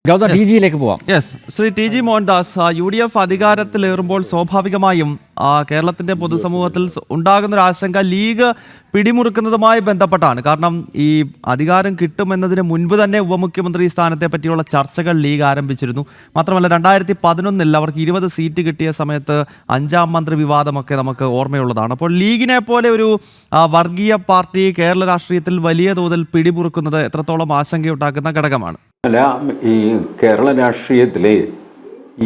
Gautam T ജിയിലേക്ക് പോവാം. Shri T G Mohandas, UDF അധികാരത്തിലേറുമ്പോൾ സ്വാഭാവികമായും കേരളത്തിന്റെ പൊതുസമൂഹത്തിൽ ഉണ്ടാകുന്ന ഒരു ആശങ്ക ലീഗ് പിടിമുറുക്കുന്നതുമായി ബന്ധപ്പെട്ടാണ്. കാരണം ഈ അധികാരം കിട്ടുമെന്നതിന് മുൻപ് തന്നെ ഉപമുഖ്യമന്ത്രി സ്ഥാനത്തെ പറ്റിയുള്ള ചർച്ചകൾ ലീഗ് ആരംഭിച്ചിരുന്നു. മാത്രമല്ല 2011 അവർക്ക് 20 സീറ്റ് കിട്ടിയ സമയത്ത് 5ാം മന്ത്രി വിവാദമൊക്കെ നമുക്ക് ഓർമ്മയുള്ളതാണ്. അപ്പോൾ ലീഗിനെ പോലെ ഒരു വർഗീയ പാർട്ടി കേരള രാഷ്ട്രീയത്തിൽ വലിയ തോതിൽ പിടിമുറുക്കുന്നത് എത്രത്തോളം ആശങ്കയുണ്ടാക്കുന്ന ഘടകമാണ്? അല്ല, ഈ കേരള രാഷ്ട്രീയത്തിലെ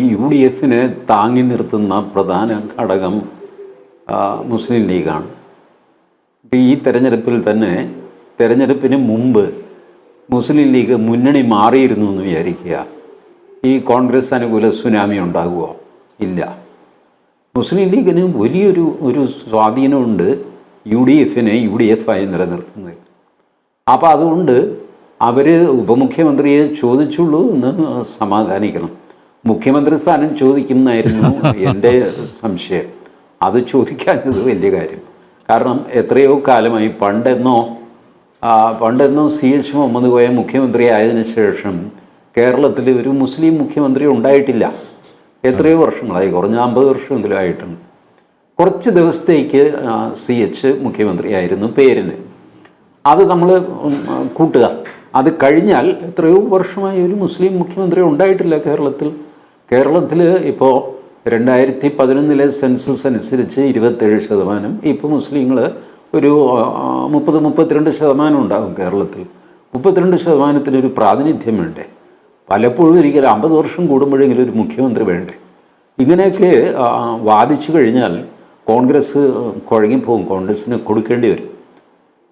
ഈ UDFനെ താങ്ങി നിർത്തുന്ന പ്രധാന ഘടകം മുസ്ലിം ലീഗാണ്. ഈ തെരഞ്ഞെടുപ്പിൽ തന്നെ തെരഞ്ഞെടുപ്പിന് മുമ്പ് മുസ്ലിം ലീഗ് മുന്നണി മാറിയിരുന്നു എന്ന് വിചാരിക്കുക, ഈ കോൺഗ്രസ് അനുകൂല സുനാമി ഉണ്ടാകുമോ? ഇല്ല. മുസ്ലിം ലീഗിന് വലിയൊരു സ്വാധീനമുണ്ട് UDFനെ UDF ആയി നിലനിർത്തുന്നത്. അപ്പോൾ അതുകൊണ്ട് അവർ ഉപമുഖ്യമന്ത്രിയെ ചോദിച്ചുള്ളൂ എന്ന് സമാധാനിക്കണം. മുഖ്യമന്ത്രി സ്ഥാനം ചോദിക്കുന്നായിരുന്നു എൻ്റെ സംശയം. അത് ചോദിക്കാഞ്ഞത് വലിയ കാര്യം. കാരണം എത്രയോ കാലമായി പണ്ടെന്നോ CH മുഹമ്മദ് കോയ മുഖ്യമന്ത്രി ആയതിനു ശേഷം കേരളത്തിൽ ഒരു മുസ്ലിം മുഖ്യമന്ത്രി ഉണ്ടായിട്ടില്ല. എത്രയോ വർഷങ്ങളായി, കുറഞ്ഞ 50 വർഷമെങ്കിലും ആയിട്ടുണ്ട്. കുറച്ച് ദിവസത്തേക്ക് CH മുഖ്യമന്ത്രിയായിരുന്നു പേരിന്. അത് നമ്മൾ കൂട്ടുക. അത് കഴിഞ്ഞാൽ എത്രയോ വർഷമായി ഒരു മുസ്ലിം മുഖ്യമന്ത്രി ഉണ്ടായിട്ടില്ല കേരളത്തിൽ. ഇപ്പോൾ 2011 സെൻസസ് അനുസരിച്ച് 27%, ഇപ്പോൾ മുസ്ലിങ്ങൾ ഒരു 30-32% ഉണ്ടാകും കേരളത്തിൽ. 32% ഒരു പ്രാതിനിധ്യം വേണ്ടേ? പലപ്പോഴും ഒരിക്കലും 50 വർഷം കൂടുമ്പോഴെങ്കിലും ഒരു മുഖ്യമന്ത്രി വേണ്ടേ? ഇങ്ങനെയൊക്കെ വാദിച്ചു കഴിഞ്ഞാൽ കോൺഗ്രസ് കുഴങ്ങിപ്പോകും, കോൺഗ്രസ്സിന് കൊടുക്കേണ്ടി വരും.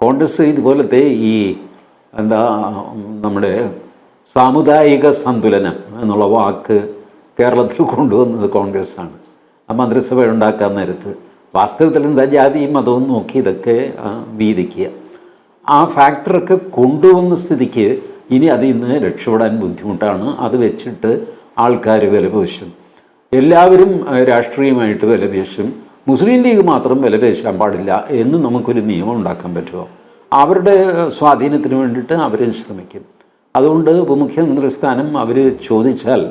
കോൺഗ്രസ് ഇതുപോലത്തെ ഈ നമ്മുടെ സാമുദായിക സന്തുലനം എന്നുള്ള വാക്ക് കേരളത്തിൽ കൊണ്ടുവന്നത് കോൺഗ്രസ്സാണ്. ആ മന്ത്രിസഭ ഉണ്ടാക്കാൻ നേരത്ത് വാസ്തവത്തിൽ എന്താ ജാതിയും മതവും നോക്കി ഇതൊക്കെ വീതിക്കുക. ആ ഫാക്ടറൊക്കെ കൊണ്ടുവന്ന സ്ഥിതിക്ക് ഇനി അതിൽ നിന്ന് രക്ഷപ്പെടാൻ ബുദ്ധിമുട്ടാണ്. അത് വെച്ചിട്ട് ആൾക്കാർ വിലപേശും, എല്ലാവരും രാഷ്ട്രീയമായിട്ട് വിലപേശും. മുസ്ലിം ലീഗ് മാത്രം വിലപേശാൻ പാടില്ല എന്ന് നമുക്കൊരു നിയമം ഉണ്ടാക്കാൻ പറ്റുമോ? അവരുടെ സ്വാധീനത്തിന് വേണ്ടിയിട്ട് അവർ ശ്രമിക്കും. അതുകൊണ്ട് ഉപമുഖ്യമന്ത്രി സ്ഥാനം അവർ ചോദിച്ചാൽ,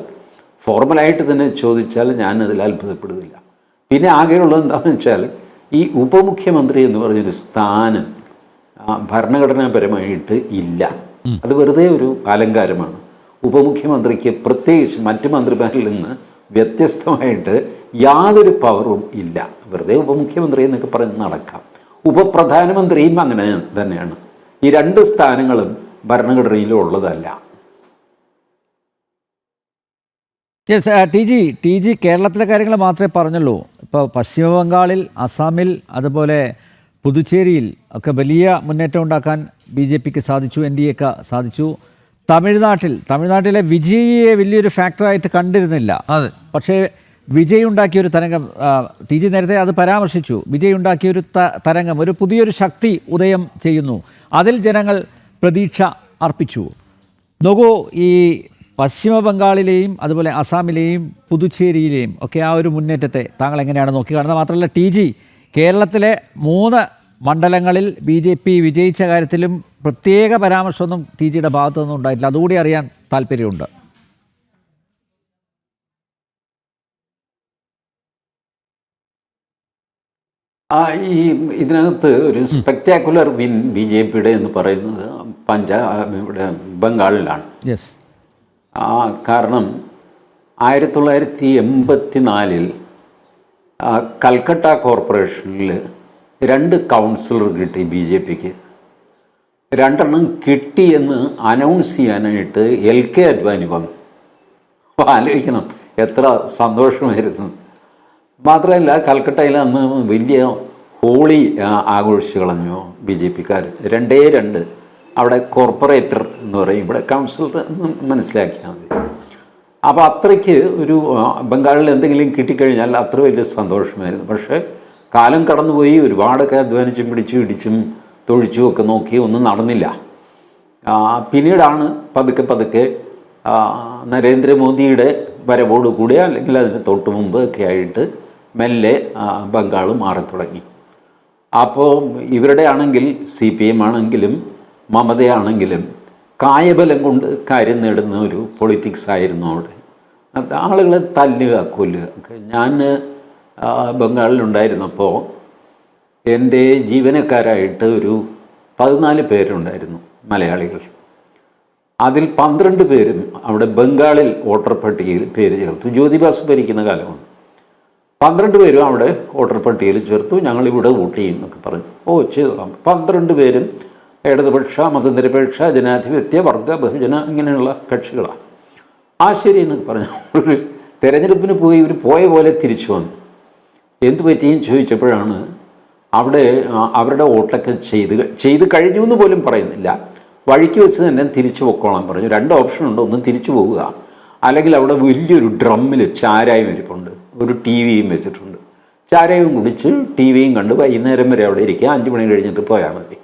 ഫോർമലായിട്ട് തന്നെ ചോദിച്ചാൽ ഞാൻ അതിൽ അത്ഭുതപ്പെടുകയില്ല. പിന്നെ ആകെയുള്ളത് എന്താണെന്ന് വെച്ചാൽ ഈ ഉപമുഖ്യമന്ത്രി എന്ന് പറഞ്ഞൊരു സ്ഥാനം ഭരണഘടനാപരമായിട്ട് ഇല്ല. അത് വെറുതെ ഒരു അലങ്കാരമാണ്. ഉപമുഖ്യമന്ത്രിക്ക് പ്രത്യേകിച്ച് മറ്റ് മന്ത്രിമാരിൽ നിന്ന് വ്യത്യസ്തമായിട്ട് യാതൊരു പവറും ഇല്ല. വെറുതെ ഉപമുഖ്യമന്ത്രി എന്നൊക്കെ പറഞ്ഞ് നടക്കാം. ഉപപ്രധാനമന്ത്രിയും അങ്ങനെ തന്നെയാണ്. ഈ 2 സ്ഥാനങ്ങളും ഭരണഘടനയിലും ഉള്ളതല്ല. ടി ജി കേരളത്തിലെ കാര്യങ്ങൾ മാത്രമേ പറഞ്ഞുള്ളൂ. ഇപ്പോൾ പശ്ചിമ ബംഗാളിൽ, അസാമിൽ, അതുപോലെ പുതുച്ചേരിയിൽ ഒക്കെ വലിയ മുന്നേറ്റം ഉണ്ടാക്കാൻ BJPക്ക് സാധിച്ചു, NDAക്ക് സാധിച്ചു. തമിഴ്നാട്ടിലെ വിജയിയെ വലിയൊരു ഫാക്ടറായിട്ട് കണ്ടിരുന്നില്ല. പക്ഷേ വിജയ് ഉണ്ടാക്കിയൊരു തരംഗം, ടി ജി നേരത്തെ അത് പരാമർശിച്ചു, വിജയ് ഉണ്ടാക്കിയൊരു തരംഗം, ഒരു പുതിയൊരു ശക്തി ഉദയം ചെയ്യുന്നു. അതിൽ ജനങ്ങൾ പ്രതീക്ഷ അർപ്പിച്ചു. നോക്കൂ, ഈ പശ്ചിമ ബംഗാളിലെയും അതുപോലെ അസാമിലെയും പുതുച്ചേരിയിലെയും ഒക്കെ ആ ഒരു മുന്നേറ്റത്തെ താങ്കൾ എങ്ങനെയാണ് നോക്കിക്കാണുന്നത്? മാത്രമല്ല ടി ജി കേരളത്തിലെ 3 മണ്ഡലങ്ങളിൽ BJP വിജയിച്ച കാര്യത്തിലും പ്രത്യേക പരാമർശമൊന്നും ടി ജിയുടെ ഭാഗത്തു നിന്നും ഉണ്ടായിട്ടില്ല. അതുകൂടി അറിയാൻ താല്പര്യമുണ്ട്. ഇതിനകത്ത് ഒരു സ്പെക്ടാക്കുലർ വിൻ BJPയുടെ എന്ന് പറയുന്നത് ഇവിടെ ബംഗാളിലാണ്. കാരണം 1984 കൽക്കട്ട കോർപ്പറേഷനിൽ 2 കൗൺസിലർ കിട്ടി BJPക്ക്. 2 കിട്ടിയെന്ന് അനൗൺസ് ചെയ്യാനായിട്ട് LK അദ്വാനി വന്നു. അപ്പോൾ ആലോചിക്കണം എത്ര സന്തോഷമായിരുന്നു. മാത്രമല്ല കൽക്കട്ടയിൽ അന്ന് വലിയ ഹോളി ആഘോഷിച്ച് കളഞ്ഞു BJPക്കാർ. 2 അവിടെ കോർപ്പറേറ്റർ എന്ന് പറയും, ഇവിടെ കൗൺസിലർ എന്ന് മനസ്സിലാക്കിയാൽ മതി. അപ്പോൾ അത്രയ്ക്ക് ഒരു ബംഗാളിൽ എന്തെങ്കിലും കിട്ടിക്കഴിഞ്ഞാൽ അത്ര വലിയ സന്തോഷമായിരുന്നു. പക്ഷേ കാലം കടന്നുപോയി, ഒരുപാടൊക്കെ അധ്വാനിച്ചും പിടിച്ചും ഇടിച്ചും തൊഴിച്ചും ഒക്കെ നോക്കി ഒന്നും നടന്നില്ല. പിന്നീടാണ് പതുക്കെ നരേന്ദ്രമോദിയുടെ വരവോടുകൂടി അല്ലെങ്കിൽ അതിന് തൊട്ട് മുമ്പ് ഒക്കെ ആയിട്ട് മെല്ലെ ബംഗാൾ മാറി തുടങ്ങി. അപ്പോൾ ഇവരുടെ ആണെങ്കിൽ CPM ആണെങ്കിലും മമതയാണെങ്കിലും കായബലം കൊണ്ട് കാര്യം നേടുന്ന ഒരു പൊളിറ്റിക്സ് ആയിരുന്നു അവിടെ. ആളുകളെ തല്ലുക കൊല്ലുക ഒക്കെ. ഞാൻ ബംഗാളിലുണ്ടായിരുന്നപ്പോൾ എൻ്റെ ജീവനക്കാരായിട്ട് ഒരു 14 പേരുണ്ടായിരുന്നു മലയാളികൾ. അതിൽ 12 പേരും അവിടെ ബംഗാളിൽ വോട്ടർ പട്ടികയിൽ പേര് ചേർത്തു. ജ്യോതിബാസു ഭരിക്കുന്ന കാലമാണ്. 12 പേരും അവിടെ വോട്ടർ പട്ടികയിൽ ചേർത്തു. ഞങ്ങളിവിടെ വോട്ട് ചെയ്യും എന്നൊക്കെ പറഞ്ഞു. ചെയ്തോളാം. 12 പേരും ഇടതുപക്ഷ, മതനിരപേക്ഷ, ജനാധിപത്യ, വർഗ, ബഹുജന ഇങ്ങനെയുള്ള കക്ഷികളാണ്. ശരി എന്നൊക്കെ പറഞ്ഞു. ഒരു തെരഞ്ഞെടുപ്പിന് പോയി ഇവർ പോയ പോലെ തിരിച്ചു വന്നു. എന്ത് പറ്റിയും ചോദിച്ചപ്പോഴാണ് അവിടെ അവരുടെ വോട്ടൊക്കെ ചെയ്ത് കഴിഞ്ഞു എന്ന് പോലും പറയുന്നില്ല. വഴിക്ക് വെച്ച് തന്നെ തിരിച്ചു പൊക്കോളാൻ പറഞ്ഞു. 2 ഓപ്ഷനുണ്ട്. ഒന്ന് തിരിച്ചു പോവുക, അല്ലെങ്കിൽ അവിടെ വലിയൊരു ഡ്രമ്മിൽ ചാരായം ഇരിപ്പുണ്ട്, ഒരു ടി വിയും വെച്ചിട്ടുണ്ട്. ചാരായവും കുടിച്ച് ടി വിയും കണ്ട് വൈകുന്നേരം വരെ അവിടെ ഇരിക്കുക, 5 മണി കഴിഞ്ഞിട്ട് പോയാൽ മതി.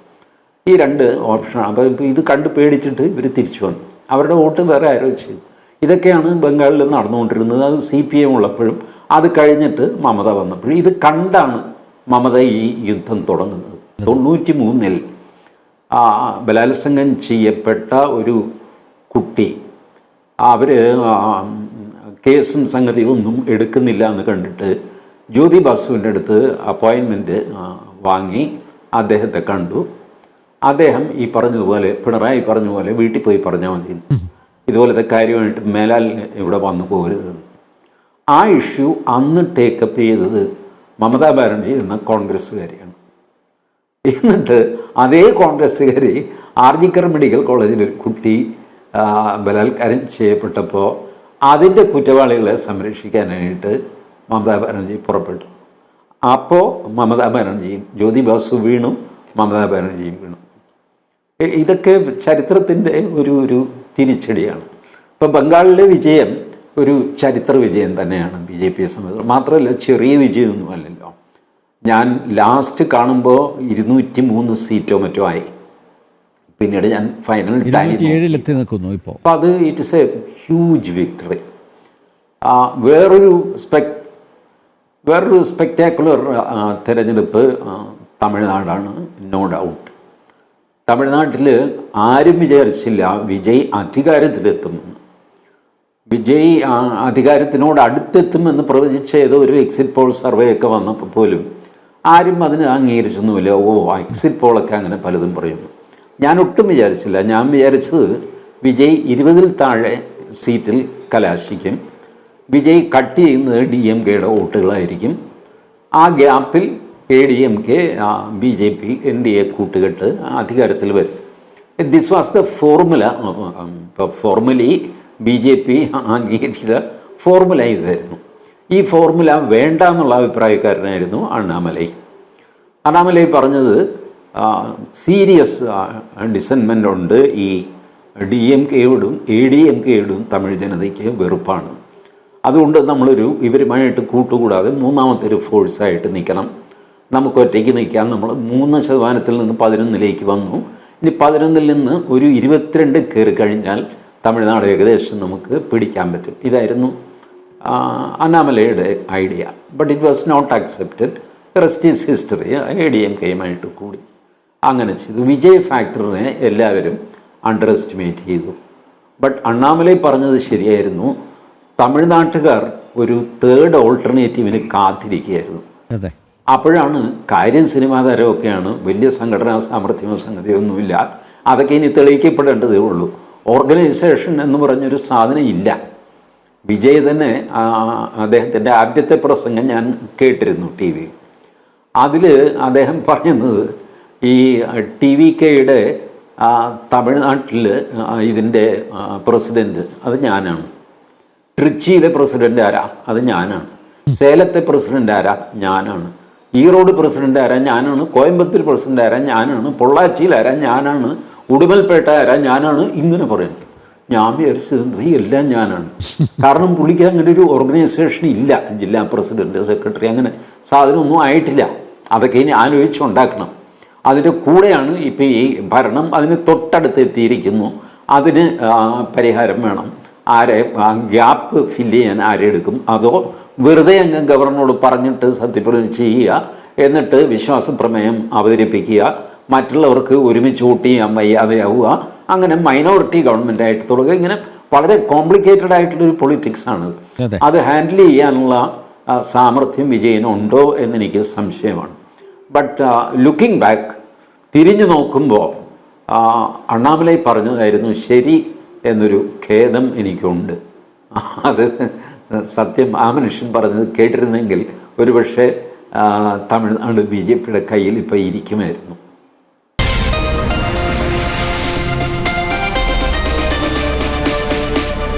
ഈ 2 ഓപ്ഷനാണ്. അപ്പോൾ ഇപ്പോൾ ഇത് കണ്ട് പേടിച്ചിട്ട് ഇവർ തിരിച്ചു വന്നു. അവരുടെ വോട്ട് വേറെ ആരോ ചെയ്തു. ഇതൊക്കെയാണ് ബംഗാളിൽ നടന്നുകൊണ്ടിരുന്നത്. അത് CPM ഉള്ളപ്പോഴും അത് കഴിഞ്ഞിട്ട് മമത വന്നപ്പോഴും ഇത് കണ്ടാണ് മമത ഈ യുദ്ധം തുടങ്ങുന്നത്. 93-ൽ ബലാത്സംഗം ചെയ്യപ്പെട്ട ഒരു കുട്ടി, അവർ കേസും സംഗതിയും ഒന്നും എടുക്കുന്നില്ല എന്ന് കണ്ടിട്ട് ജ്യോതിബാസുവിൻ്റെ അടുത്ത് അപ്പോയിൻമെൻറ്റ് വാങ്ങി അദ്ദേഹത്തെ കണ്ടു. അദ്ദേഹം ഈ പറഞ്ഞതുപോലെ, പിണറായി പറഞ്ഞതുപോലെ വീട്ടിൽ പോയി പറഞ്ഞാൽ മതി, ഇതുപോലത്തെ കാര്യമായിട്ട് മേലാൽ ഇവിടെ വന്നു പോകരുത്. ആ ഇഷ്യൂ അന്ന് ടേക്കപ്പ് ചെയ്തത് മമതാ ബാനർജി എന്ന കോൺഗ്രസ്സുകാരിയാണ്. എന്നിട്ട് അതേ കോൺഗ്രസ്സുകാരി ആർജിക്കർ മെഡിക്കൽ കോളേജിലൊരു കുട്ടി ബലാത്കാരം ചെയ്യപ്പെട്ടപ്പോൾ അതിൻ്റെ കുറ്റവാളികളെ സംരക്ഷിക്കാനായിട്ട് മമതാ ബാനർജി പുറപ്പെട്ടു. അപ്പോൾ മമതാ ബാനർജിയും ജ്യോതിബാസു വീണു, മമതാ ബാനർജിയും വീണു. ഇതൊക്കെ ചരിത്രത്തിൻ്റെ ഒരു തിരിച്ചടിയാണ്. ഇപ്പോൾ ബംഗാളിലെ വിജയം ഒരു ചരിത്ര വിജയം തന്നെയാണ് BJPയെ സംബന്ധിച്ച്. മാത്രമല്ല ചെറിയ വിജയമൊന്നുമല്ലല്ലോ. ഞാൻ ലാസ്റ്റ് കാണുമ്പോൾ 203 സീറ്റോ മറ്റോ ആയി. പിന്നീട് ഞാൻ ഫൈനൽ എത്തി നിൽക്കുന്നു ഇപ്പോൾ. അപ്പോൾ അത് ഇറ്റ്സ് എ ഹ്യൂജ് വിക്ടറി. വേറൊരു സ്പെക്ടാക്കുലർ തിരഞ്ഞെടുപ്പ് തമിഴ്നാടാണ്, നോ ഡൗട്ട്. തമിഴ്നാട്ടിൽ ആരും വിചാരിച്ചില്ല വിജയ് അധികാരത്തിലെത്തുമെന്ന്. വിജയ് അധികാരത്തിനോട് അടുത്തെത്തുമെന്ന് പ്രവചിച്ച ഏതോ ഒരു എക്സിറ്റ് പോൾ സർവേ ഒക്കെ വന്നപ്പോൾ പോലും ആരും അതിന് അംഗീകരിച്ചൊന്നുമില്ല. എക്സിറ്റ് പോളൊക്കെ അങ്ങനെ പലതും പറയുന്നു. ഞാൻ ഒട്ടും വിചാരിച്ചില്ല. ഞാൻ വിചാരിച്ചത് വിജയ് 20-ൽ താഴെ സീറ്റിൽ കലാശിക്കും. വിജയ് കട്ട് ചെയ്യുന്നത് DMKയുടെ വോട്ടുകളായിരിക്കും. ആ ഗ്യാപ്പിൽ ADMK, BJP, NDA കൂട്ടുകെട്ട് അധികാരത്തിൽ വരും. This was the formula. Formally BJP അംഗീകരിച്ച ഫോർമുല ഇതായിരുന്നു. ഈ ഫോർമുല വേണ്ട എന്നുള്ള അഭിപ്രായക്കാരനായിരുന്നു അണ്ണാമലൈ. അണ്ണാമലൈ പറഞ്ഞത് സീരിയസ് ഡിസെൻമെൻ്റ് ഉണ്ട്, ഈ DMKയോടും ADMKയോടും തമിഴ് ജനതയ്ക്ക് വെറുപ്പാണ്. അതുകൊണ്ട് ഇവരുമായിട്ട് കൂട്ടുകൂടാതെ മൂന്നാമത്തെ ഒരു ഫോഴ്സായിട്ട് നിൽക്കണം, നമുക്ക് ഒറ്റയ്ക്ക് നിൽക്കാം. നമ്മൾ 3% നിന്ന് 11-ലേക്ക് വന്നു. ഇനി 11-ൽ നിന്ന് ഒരു 22 കയറി കഴിഞ്ഞാൽ തമിഴ്നാട് ഏകദേശം നമുക്ക് പിടിക്കാൻ പറ്റും. ഇതായിരുന്നു അണ്ണാമലയുടെ idea. But it was not accepted. Rest is history. ADMKയുമായിട്ട് കൂടി അങ്ങനെ ചെയ്തു. വിജയ് ഫാക്ടറിനെ എല്ലാവരും അണ്ടർ എസ്റ്റിമേറ്റ് ചെയ്തു. ബട്ട് അണ്ണാമലൈ പറഞ്ഞത് ശരിയായിരുന്നു. തമിഴ്നാട്ടുകാർ ഒരു തേർഡ് ഓൾട്ടർനേറ്റീവിന് കാത്തിരിക്കുകയായിരുന്നു. അപ്പോഴാണ് കാര്യം സിനിമാ താരമൊക്കെയാണ്, വലിയ സംഘടനാ സാമർഥ്യമോ സംഗതിയൊന്നുമില്ല. അതൊക്കെ ഇനി തെളിയിക്കപ്പെടേണ്ടതേ ഉള്ളൂ. ഓർഗനൈസേഷൻ എന്ന് പറഞ്ഞൊരു സാധനം ഇല്ല. വിജയ് തന്നെ അദ്ദേഹത്തിൻ്റെ ആദ്യത്തെ പ്രസംഗം ഞാൻ കേട്ടിരുന്നു TV. അതിൽ അദ്ദേഹം പറയുന്നത് ഈ TVKയുടെ തമിഴ്നാട്ടിൽ ഇതിൻ്റെ പ്രസിഡൻറ്റ് അത് ഞാനാണ്. ട്രിച്ചിയിലെ പ്രസിഡൻ്റ് ആരാ? അത് ഞാനാണ്. സേലത്തെ പ്രസിഡൻ്റ് ആരാ? ഞാനാണ്. ഈറോഡ് പ്രസിഡൻ്റ് ആരാ? ഞാനാണ്. കോയമ്പത്തൂർ പ്രസിഡൻ്റ് ആരാ? ഞാനാണ്. പൊള്ളാച്ചിയിൽ ആരാ? ഞാനാണ്. ഉടുമൽപേട്ട ആരാ? ഞാനാണ്. ഇങ്ങനെ പറയുന്നത് ഞാൻ വിചാരിച്ചത് എല്ലാം ഞാനാണ്. കാരണം പുള്ളിക്ക് അങ്ങനെ ഒരു ഓർഗനൈസേഷൻ ഇല്ല. ജില്ലാ പ്രസിഡൻറ്റ്, സെക്രട്ടറി, അങ്ങനെ സാധനമൊന്നും ആയിട്ടില്ല. അതൊക്കെ ഇനി ആലോചിച്ചുണ്ടാക്കണം. അതിൻ്റെ കൂടെയാണ് ഇപ്പോൾ ഈ ഭരണം. അതിന് തൊട്ടടുത്ത് എത്തിയിരിക്കുന്നു. അതിന് പരിഹാരം വേണം. ആരെ ഗ്യാപ്പ് ഫില്ല് ചെയ്യാൻ ആരെ എടുക്കും? അതോ വെറുതെ അങ്ങ് ഗവർണറോട് പറഞ്ഞിട്ട് സത്യപ്രതിജ്ഞ ചെയ്യുക, എന്നിട്ട് വിശ്വാസ പ്രമേയം അവതരിപ്പിക്കുക, മറ്റുള്ളവർക്ക് ഒരുമിച്ച് വോട്ട് ചെയ്യാൻ വയ്യാതെയാവുക, അങ്ങനെ മൈനോറിറ്റി ഗവൺമെൻറ് ആയിട്ട് തുടങ്ങുക. ഇങ്ങനെ വളരെ കോംപ്ലിക്കേറ്റഡ് ആയിട്ടുള്ളൊരു പൊളിറ്റിക്സാണ്. അതെ. അത് ഹാൻഡിൽ ചെയ്യാനുള്ള സാമർഥ്യം വിജയനുണ്ടോ എന്നെനിക്ക് സംശയമാണ്. ബട്ട് ലുക്കിംഗ് ബാക്ക്, തിരിഞ്ഞു നോക്കുമ്പോൾ അണ്ണാമലൈ പറഞ്ഞതായിരുന്നു ശരി എന്നൊരു ഖേദം എനിക്കുണ്ട്. അത് സത്യം, ആ മനുഷ്യൻ പറഞ്ഞത് കേട്ടിരുന്നെങ്കിൽ ഒരുപക്ഷെ തമിഴ്നാട് BJP യുടെ കയ്യിൽ ഇപ്പോൾ ഇരിക്കുമായിരുന്നു.